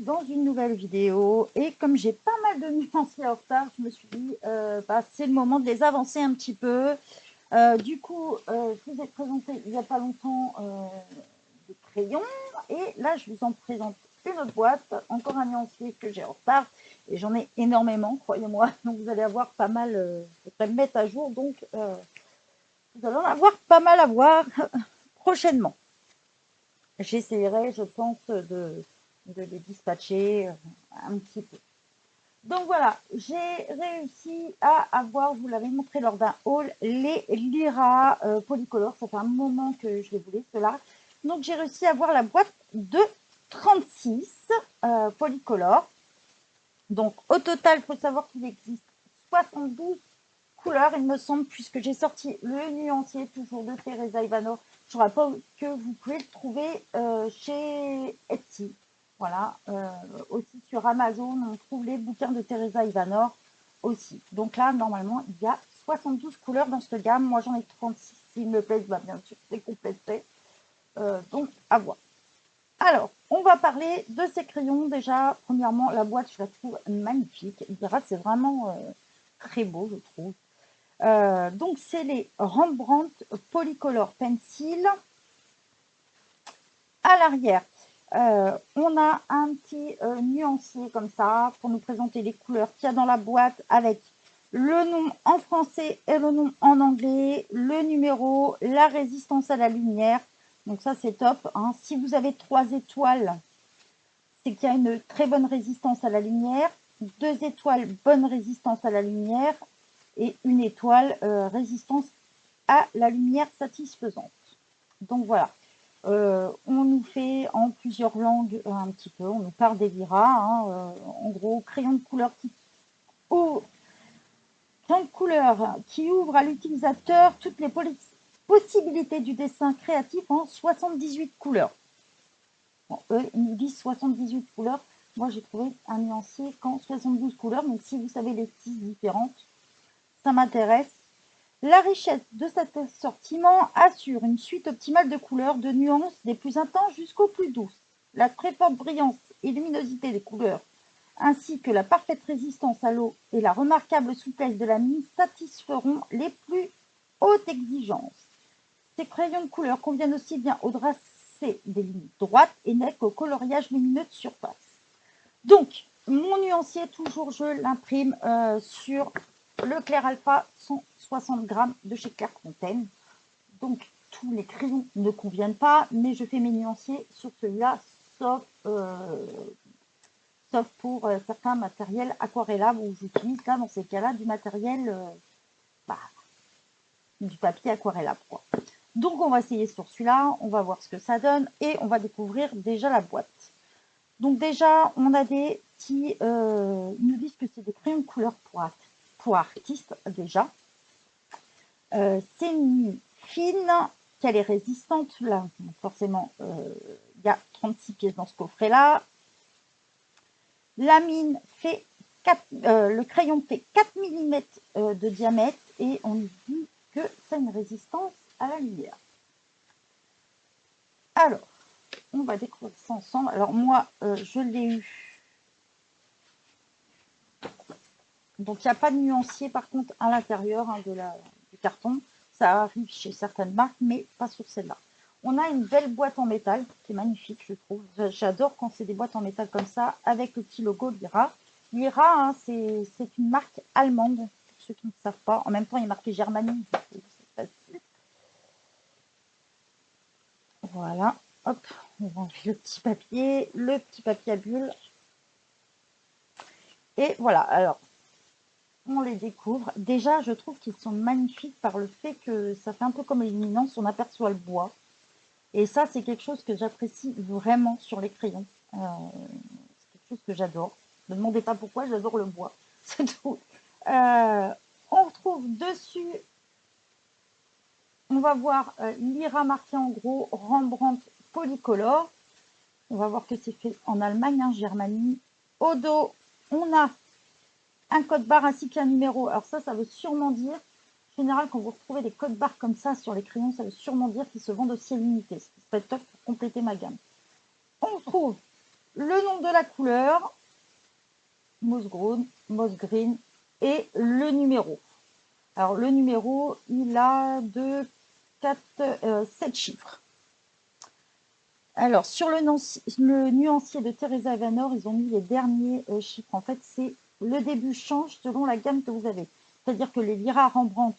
dans une nouvelle vidéo et comme j'ai pas mal de nuanciers en retard, je me suis dit c'est le moment de les avancer un petit peu. Je vous ai présenté il n'y a pas longtemps des crayons et là je vous en présente une autre boîte, encore un nuancier que j'ai en retard et j'en ai énormément, croyez-moi, donc vous allez avoir pas mal, je vais me mettre à jour, donc vous allez en avoir pas mal à voir prochainement. J'essaierai, je pense, de les dispatcher un petit peu. Donc voilà, j'ai réussi à avoir, vous l'avez montré lors d'un haul, les Lyra Polycolor. Ça fait un moment que je les voulais, ceux-là. Donc j'ai réussi à avoir la boîte de 36 Polycolor. Donc au total, il faut savoir qu'il existe 72 couleurs, il me semble, puisque j'ai sorti le nuancier toujours de Teresa Ivanov. Je rappelle que vous pouvez le trouver chez Etsy. Voilà, aussi sur Amazon, on trouve les bouquins de Teresa Ivanov aussi. Donc là, normalement, il y a 72 couleurs dans cette gamme. Moi, j'en ai 36. S'il me plaît, bah, bien sûr, c'est complété. Donc, à voir. Alors, on va parler de ces crayons. Déjà, premièrement, la boîte, je la trouve magnifique. C'est vraiment très beau, je trouve. Donc, c'est les Rembrandt Polycolor Pencil. À l'arrière, on a un petit nuancier comme ça pour nous présenter les couleurs qu'il y a dans la boîte avec le nom en français et le nom en anglais, le numéro, la résistance à la lumière. Donc ça, c'est top, hein. Si vous avez 3 étoiles, c'est qu'il y a une très bonne résistance à la lumière. 2 étoiles, bonne résistance à la lumière. Et 1 étoile, résistance à la lumière satisfaisante. Donc voilà. On nous fait en plusieurs langues un petit peu. On nous parle des Lyra. Hein, en gros, crayon de couleur qui ouvre à l'utilisateur toutes les possibilités du dessin créatif en 78 couleurs. Bon, eux, ils nous disent 78 couleurs. Moi, j'ai trouvé un nuancier qu'en 72 couleurs. Donc, si vous savez les 6 différentes, ça m'intéresse. La richesse de cet assortiment assure une suite optimale de couleurs, de nuances des plus intenses jusqu'aux plus douces. La très forte brillance et luminosité des couleurs, ainsi que la parfaite résistance à l'eau et la remarquable souplesse de la mine satisferont les plus hautes exigences. Ces crayons de couleur conviennent aussi bien au tracé des lignes droites et nettes qu'au coloriage lumineux de surface. Donc, mon nuancier, toujours je l'imprime sur le Clair Alpha 160 grammes de chez Clairefontaine. Donc, tous les crayons ne conviennent pas, mais je fais mes nuanciers sur celui-là, sauf pour certains matériels aquarellables où j'utilise là, dans ces cas-là, du matériel, du papier aquarellable, quoi. Donc, on va essayer sur celui-là, on va voir ce que ça donne et on va découvrir déjà la boîte. Donc déjà, on a des petits... ils nous disent que c'est des crayons de couleur pour artistes, déjà. C'est une mine fine, qu'elle est résistante. Là, forcément, il y a 36 pièces dans ce coffret-là. La mine fait le crayon fait 4 mm de diamètre et on nous dit que c'est une résistance à la lumière. Alors, on va découvrir ça ensemble. Alors moi, je l'ai eu. Donc il n'y a pas de nuancier par contre à l'intérieur du carton. Ça arrive chez certaines marques, mais pas sur celle-là. On a une belle boîte en métal qui est magnifique, je trouve. J'adore quand c'est des boîtes en métal comme ça, avec le petit logo Lyra. Lyra, hein, c'est une marque allemande, pour ceux qui ne savent pas. En même temps, il est marqué Germanie. Voilà, hop, on va enlever le petit papier à bulles. Et voilà, alors, on les découvre. Déjà, je trouve qu'ils sont magnifiques par le fait que ça fait un peu comme les luminances, on aperçoit le bois. Et ça, c'est quelque chose que j'apprécie vraiment sur les crayons. C'est quelque chose que j'adore. Ne me demandez pas pourquoi, j'adore le bois. C'est tout. On retrouve dessus, on va voir Lyra marqué en gros, Rembrandt Polycolor. On va voir que c'est fait en Allemagne, hein, Germanie. Au dos, on a un code barre ainsi qu'un numéro. Alors ça veut sûrement dire, en général, quand vous retrouvez des codes barres comme ça sur les crayons, ça veut sûrement dire qu'ils se vendent aussi à l'unité. Ce qui serait top pour compléter ma gamme. On trouve le nom de la couleur, moss green, et le numéro. Alors, le numéro, il a 7 chiffres. Alors, sur le nuancier de Teresa Evanor, ils ont mis les derniers chiffres. En fait, c'est le début change selon la gamme que vous avez. C'est-à-dire que les Lyra Rembrandt,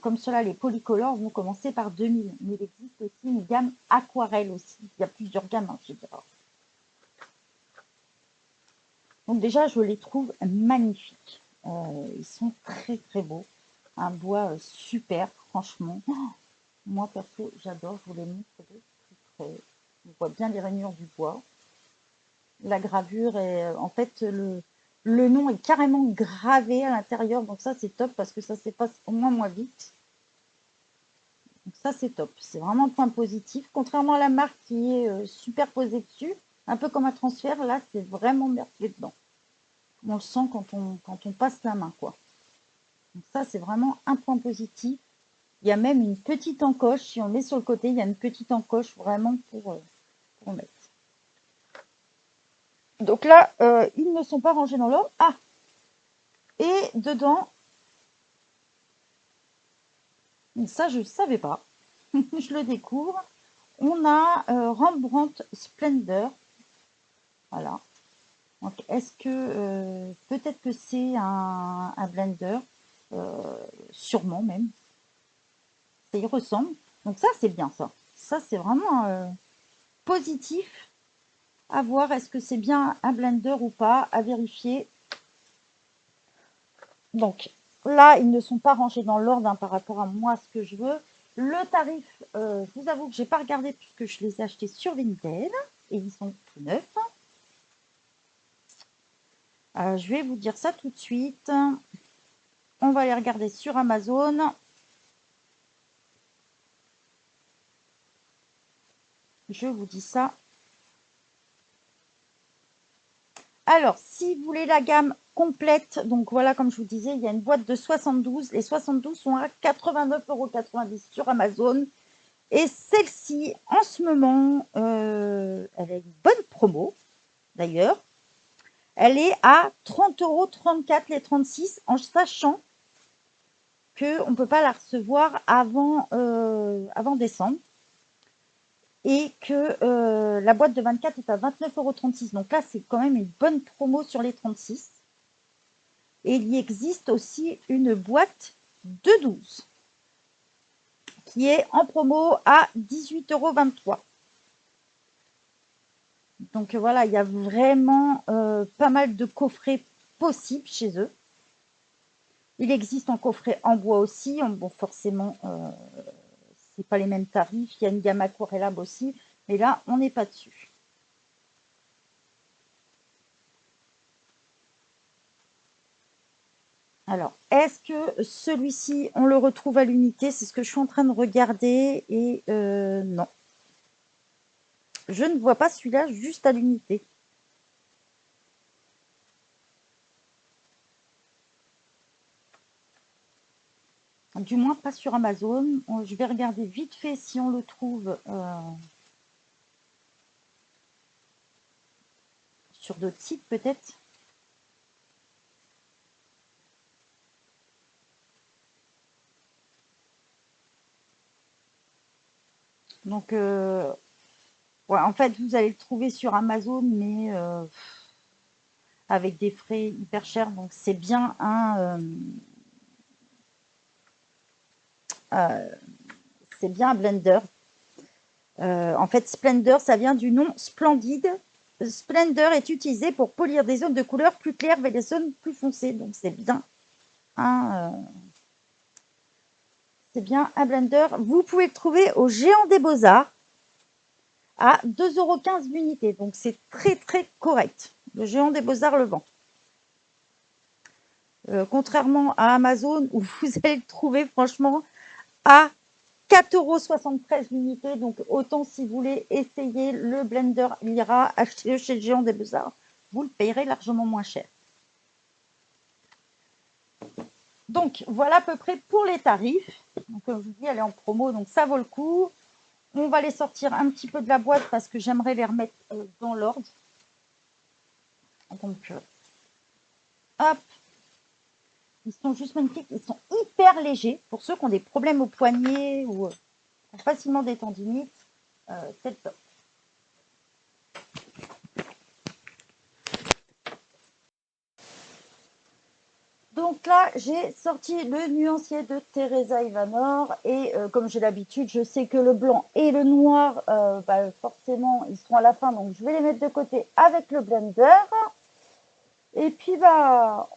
comme cela, les polycolores, vont commencer par 2000. Mais il existe aussi une gamme aquarelle aussi. Il y a plusieurs gammes, hein, je dirais. Donc déjà, je les trouve magnifiques. Ils sont très très beaux. Un bois super, franchement. Oh, moi, perso, j'adore. Je vous les montre de plus près. On voit bien les rainures du bois. La gravure est... En fait, le nom est carrément gravé à l'intérieur. Donc ça, c'est top parce que ça s'efface au moins vite. Donc ça, c'est top. C'est vraiment un point positif. Contrairement à la marque qui est superposée dessus, un peu comme un transfert, là, c'est vraiment merveilleux dedans. On le sent quand on passe la main, quoi. Donc ça, c'est vraiment un point positif. Il y a même une petite encoche. Si on le met sur le côté, il y a une petite encoche vraiment pour mettre. Donc là, ils ne sont pas rangés dans l'ordre. Ah! Et dedans, ça, je ne savais pas. Je le découvre. On a Rembrandt Splendor. Voilà. Donc, est-ce que peut-être que c'est un blender, sûrement même. Ça y ressemble. Donc ça, c'est bien ça. Ça, c'est vraiment positif. À voir, est-ce que c'est bien un blender ou pas, à vérifier. Donc là, ils ne sont pas rangés dans l'ordre hein, par rapport à moi, ce que je veux. Le tarif, je vous avoue que j'ai pas regardé puisque je les ai achetés sur Vinted et ils sont tout neufs. Je vais vous dire ça tout de suite. On va les regarder sur Amazon. Je vous dis ça. Alors, si vous voulez la gamme complète, donc voilà, comme je vous disais, il y a une boîte de 72. Les 72 sont à 89,90 € sur Amazon. Et celle-ci, en ce moment, elle a une bonne promo, d'ailleurs. Elle est à 30,34 € les 36, en sachant qu'on ne peut pas la recevoir avant décembre. Et que la boîte de 24 est à 29,36 €. Donc là, c'est quand même une bonne promo sur les 36. Et il y existe aussi une boîte de 12 qui est en promo à 18,23 €. Donc voilà, il y a vraiment pas mal de coffrets possibles chez eux. Il existe en coffret en bois aussi. Bon, forcément, c'est pas les mêmes tarifs. Il y a une gamme aquarellable aussi. Mais là, on n'est pas dessus. Alors, est-ce que celui-ci, on le retrouve à l'unité? C'est ce que je suis en train de regarder. Et non. Je ne vois pas celui-là juste à l'unité. Du moins, pas sur Amazon. Je vais regarder vite fait si on le trouve sur d'autres sites, peut-être. Donc, ouais, en fait, vous allez le trouver sur Amazon, mais avec des frais hyper chers. Donc, c'est bien c'est bien un blender. En fait, Splendor, ça vient du nom splendide. Splendor est utilisé pour polir des zones de couleur plus claires vers des zones plus foncées. Donc, c'est bien un blender. Vous pouvez le trouver au Géant des Beaux-Arts à 2,15 € l'unité. Donc, c'est très, très correct. Le Géant des Beaux-Arts le vend. Contrairement à Amazon, où vous allez le trouver, franchement, à 4,73 € l'unité. Donc, autant si vous voulez essayer le blender Lyra, achetez-le chez le Géant des Beaux-Arts. Vous le payerez largement moins cher. Donc, voilà à peu près pour les tarifs. Donc, comme je vous dis, elle est en promo, donc ça vaut le coup. On va les sortir un petit peu de la boîte parce que j'aimerais les remettre dans l'ordre. tombe plus. Hop. Ils sont juste magnifiques. Ils sont hyper légers. Pour ceux qui ont des problèmes au poignet ou facilement des tendinites, c'est le top. Donc là, j'ai sorti le nuancier de Teresa Ivanor et comme j'ai l'habitude, je sais que le blanc et le noir, forcément, ils seront à la fin, donc je vais les mettre de côté avec le blender. Et puis,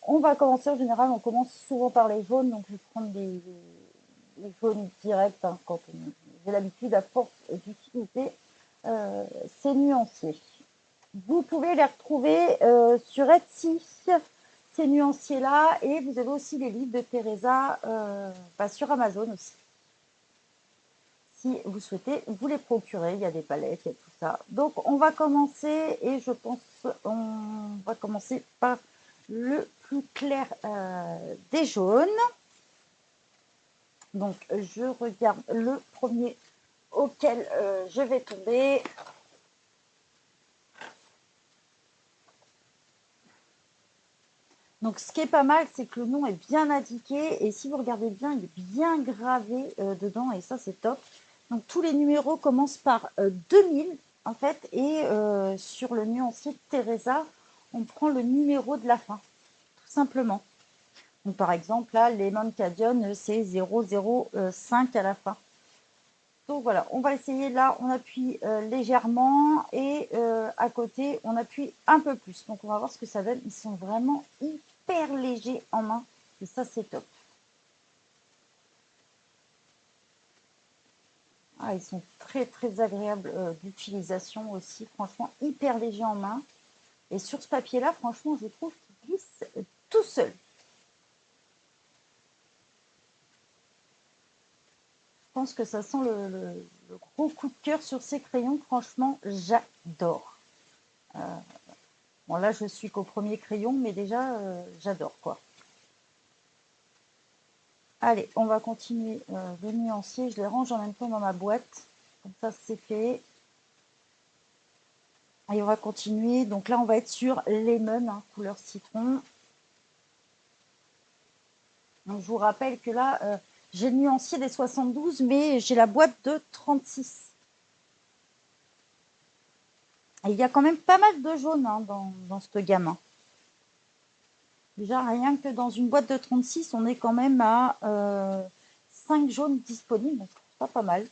on va commencer. En général, on commence souvent par les jaunes, donc je vais prendre les jaunes directs quand j'ai l'habitude à force d'utiliser ces nuanciers. Vous pouvez les retrouver sur Etsy, ces nuanciers-là, et vous avez aussi les livres de Teresa sur Amazon aussi. Si vous souhaitez vous les procurer, il y a des palettes, il y a tout ça. Donc on va commencer, et je pense on va commencer par le plus clair des jaunes. Donc je regarde le premier auquel je vais tomber. Donc ce qui est pas mal, c'est que le nom est bien indiqué, et si vous regardez bien, il est bien gravé dedans, et ça c'est top. Donc tous les numéros commencent par 2000 en fait, et sur le nuancier de Teresa, on prend le numéro de la fin, tout simplement. Donc par exemple là, Lemon Cadion, c'est 005 à la fin. Donc voilà, on va essayer là, on appuie légèrement, et à côté, on appuie un peu plus. Donc on va voir ce que ça donne. Ils sont vraiment hyper légers en main, et ça c'est top. Ah, ils sont très très agréables d'utilisation aussi, franchement hyper légers en main. Et sur ce papier là, franchement, je trouve qu'ils glissent tout seul. Je pense que ça sent le gros coup de cœur sur ces crayons. Franchement, j'adore. Bon, là, je suis qu'au premier crayon, mais déjà, j'adore, quoi. Allez, on va continuer le nuancier. Je les range en même temps dans ma boîte. Comme ça, c'est fait. Et on va continuer. Donc là, on va être sur Lemon, couleur citron. Donc, je vous rappelle que là, j'ai le nuancier des 72, mais j'ai la boîte de 36. Et il y a quand même pas mal de jaune dans cette gamme. Déjà, rien que dans une boîte de 36, on est quand même à 5 jaunes disponibles. Donc, pas mal.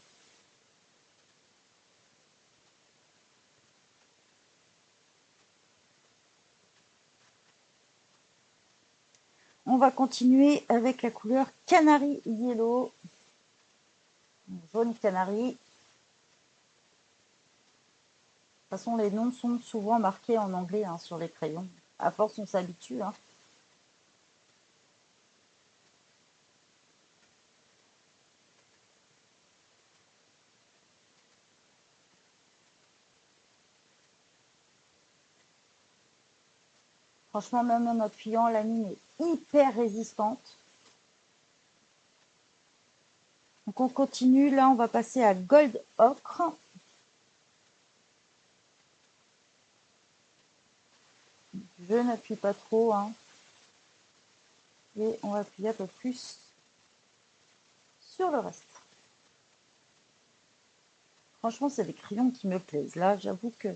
On va continuer avec la couleur Canary Yellow. Jaune canari. De toute façon, les noms sont souvent marqués en anglais sur les crayons. À force, on s'habitue. Franchement, même en appuyant, la mine est hyper résistante. Donc on continue. Là, on va passer à Gold Ocre. Je n'appuie pas trop. Et on va appuyer un peu plus sur le reste. Franchement, c'est des crayons qui me plaisent. Là, j'avoue que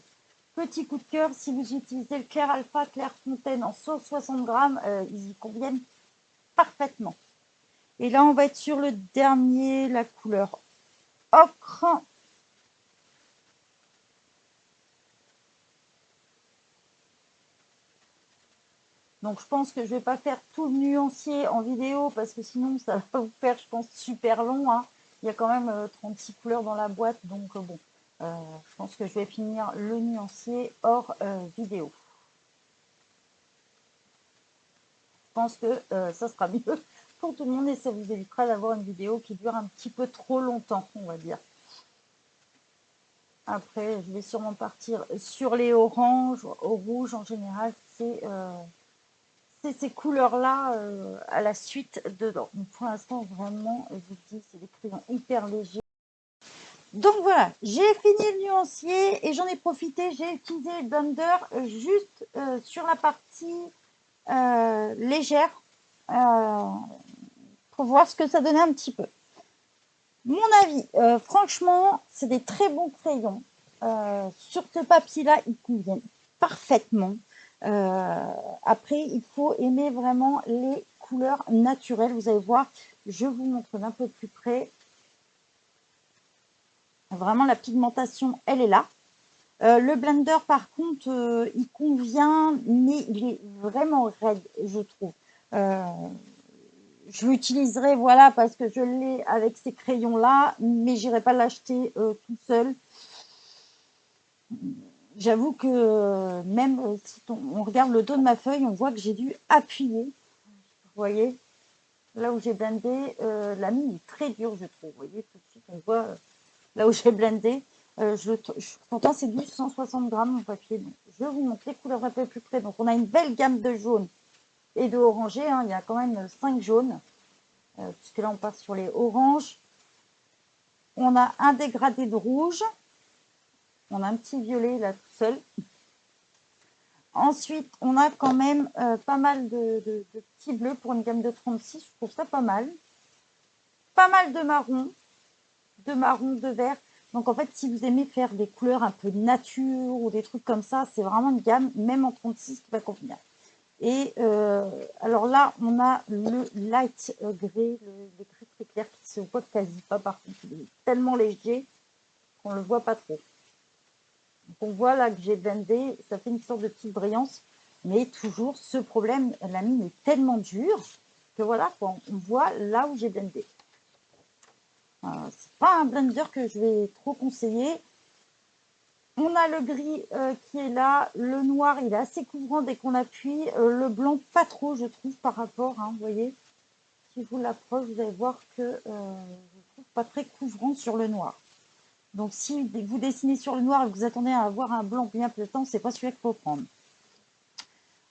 petit coup de cœur, si vous utilisez le Clair Alpha, Clair Fontaine en 160 grammes, ils y conviennent parfaitement. Et là, on va être sur le dernier, la couleur ocre. Donc, je pense que je ne vais pas faire tout le nuancier en vidéo parce que sinon, ça va vous faire, je pense, super long. Il y a quand même 36 couleurs dans la boîte. Donc, bon, je pense que je vais finir le nuancier hors vidéo. Je pense que ça sera mieux pour tout le monde et ça vous évitera d'avoir une vidéo qui dure un petit peu trop longtemps, on va dire. Après, je vais sûrement partir sur les oranges. Au rouge, en général, c'est ces couleurs-là à la suite dedans. Donc pour l'instant, vraiment, je vous dis, c'est des crayons hyper légers. Donc voilà, j'ai fini le nuancier et j'en ai profité, j'ai utilisé le blender juste sur la partie légère euh, pour voir ce que ça donnait un petit peu. Mon avis, franchement, c'est des très bons crayons. Sur ce papier-là, ils conviennent parfaitement. Euh, Après, il faut aimer vraiment les couleurs naturelles. Vous allez voir, je vous montre d'un peu plus près. Vraiment, la pigmentation, elle est là. Le blender, par contre, il convient, mais il est vraiment raide, je trouve. Euh, je l'utiliserai, voilà, parce que je l'ai avec ces crayons-là, mais j'irai pas l'acheter tout seul. J'avoue que même si on regarde le dos de ma feuille, on voit que j'ai dû appuyer. Vous voyez, là où j'ai blendé, la mine est très dure, je trouve. Vous voyez, tout de suite, on voit là où j'ai blendé. Pourtant, c'est du 160 grammes mon papier. Donc, je vous montre les couleurs un peu plus près. Donc, on a une belle gamme de jaune et de orangé. Hein. Il y a quand même 5 jaunes, puisque là, on passe sur les oranges. On a un dégradé de rouge. On a un petit violet là tout seul. Ensuite, on a quand même pas mal de petits bleus pour une gamme de 36. Je trouve ça pas mal. Pas mal de marron, de vert. Donc en fait, si vous aimez faire des couleurs un peu nature ou des trucs comme ça, c'est vraiment une gamme, même en 36, qui va convenir. Et alors là, on a le light gray, le gris très clair qui se voit quasi pas par contre. Il est tellement léger qu'on ne le voit pas trop. Donc on voit là que j'ai blendé, ça fait une sorte de petite brillance, mais toujours ce problème, la mine est tellement dure que voilà, on voit là où j'ai blendé. C'est pas un blender que je vais trop conseiller. On a le gris qui est là, le noir il est assez couvrant dès qu'on appuie, le blanc pas trop je trouve par rapport, hein, vous voyez, si je vous l'approche vous allez voir que je trouve pas très couvrant sur le noir. Donc si vous dessinez sur le noir et que vous attendez à avoir un blanc bien pétant, c'est pas celui-là qu'il faut prendre.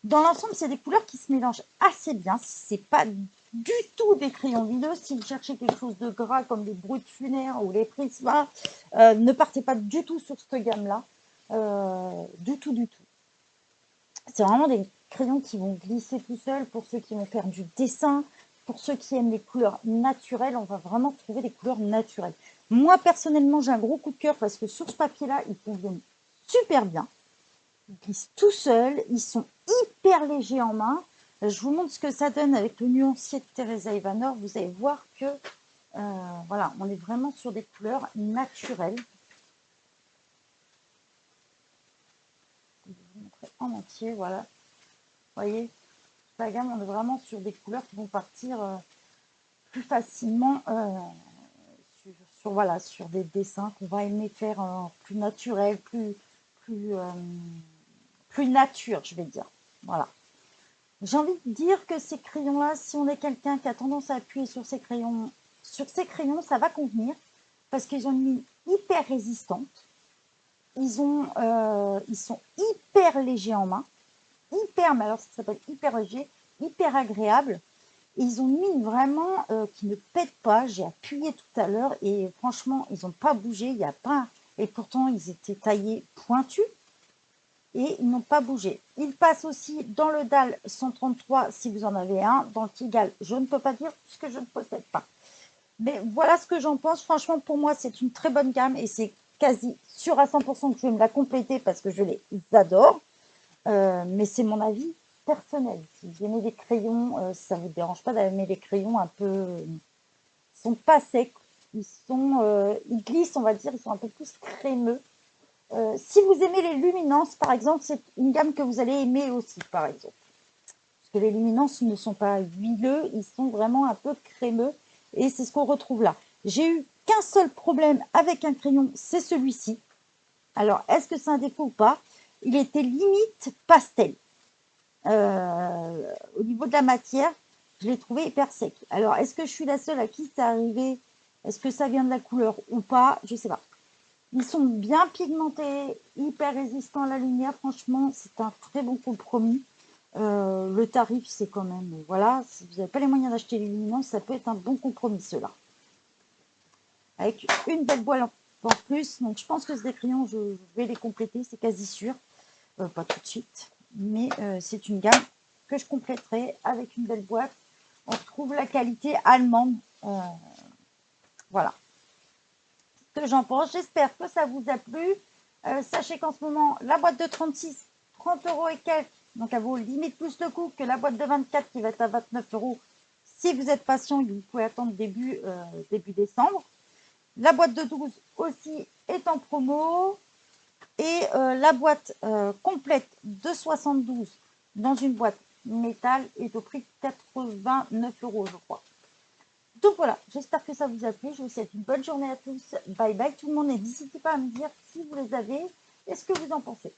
Dans l'ensemble, c'est des couleurs qui se mélangent assez bien. C'est pas du tout des crayons vineux. Si vous cherchez quelque chose de gras comme les brutes funéraires ou les prismas, ne partez pas du tout sur cette gamme-là. Du tout, du tout. C'est vraiment des crayons qui vont glisser tout seuls pour ceux qui vont faire du dessin. Pour ceux qui aiment les couleurs naturelles, on va vraiment trouver des couleurs naturelles. Moi, personnellement, j'ai un gros coup de cœur parce que sur ce papier-là, ils conviennent super bien. Ils glissent tout seuls, ils sont hyper légers en main. Je vous montre ce que ça donne avec le nuancier de Teresa Ivanov. Vous allez voir que voilà, on est vraiment sur des couleurs naturelles. Je vais vous montrer en entier, voilà. Vous voyez, la gamme, on est vraiment sur des couleurs qui vont partir plus facilement voilà, sur des dessins qu'on va aimer faire plus naturels, plus nature, je vais dire. Voilà. J'ai envie de dire que ces crayons-là, si on est quelqu'un qui a tendance à appuyer sur ces crayons, ça va convenir parce qu'ils ont une mine hyper résistante. Ils sont hyper légers en main, mais alors ça s'appelle hyper léger, hyper agréable. Ils ont une mine vraiment qui ne pète pas. J'ai appuyé tout à l'heure et franchement, ils n'ont pas bougé. Il y a pas. Et pourtant, ils étaient taillés pointus et ils n'ont pas bougé. Ils passent aussi dans le DAL 133 si vous en avez un. Dans le Tigal, je ne peux pas dire puisque je ne possède pas. Mais voilà ce que j'en pense. Franchement, pour moi, c'est une très bonne gamme et c'est quasi sûr à 100% que je vais me la compléter parce que je les adore. Mais c'est mon avis personnel. Si vous aimez les crayons, ça ne vous dérange pas d'aimer les crayons un peu... Ils sont pas secs. Ils glissent, on va dire. Ils sont un peu plus crémeux. Si vous aimez les luminances, par exemple, c'est une gamme que vous allez aimer aussi, par exemple. Parce que les luminances ne sont pas huileux, ils sont vraiment un peu crémeux. Et c'est ce qu'on retrouve là. J'ai eu qu'un seul problème avec un crayon, c'est celui-ci. Alors, est-ce que c'est un défaut ou pas? Il était limite pastel. Au niveau de la matière, je l'ai trouvé hyper sec. Alors, est-ce que je suis la seule à qui c'est arrivé? Est-ce que ça vient de la couleur ou pas? Je ne sais pas. Ils sont bien pigmentés, hyper résistants à la lumière. Franchement, c'est un très bon compromis. Le tarif, c'est quand même... Voilà, si vous n'avez pas les moyens d'acheter les luminances, ça peut être un bon compromis, ceux-là. Avec une belle boîte encore plus. Donc, je pense que ces crayons, je vais les compléter, c'est quasi sûr. Pas tout de suite, mais c'est une gamme que je compléterai avec une belle boîte. On retrouve la qualité allemande. Voilà ce que j'en pense. J'espère que ça vous a plu. Sachez qu'en ce moment, la boîte de 36, 30 euros et quelques, donc elle vaut limite plus le coût que la boîte de 24 qui va être à 29 euros. Si vous êtes patient, vous pouvez attendre début décembre. La boîte de 12 aussi est en promo. Et la boîte complète de 72 dans une boîte métal est au prix de 89 euros, je crois. Donc voilà, j'espère que ça vous a plu. Je vous souhaite une bonne journée à tous. Bye bye tout le monde et n'hésitez pas à me dire si vous les avez et ce que vous en pensez.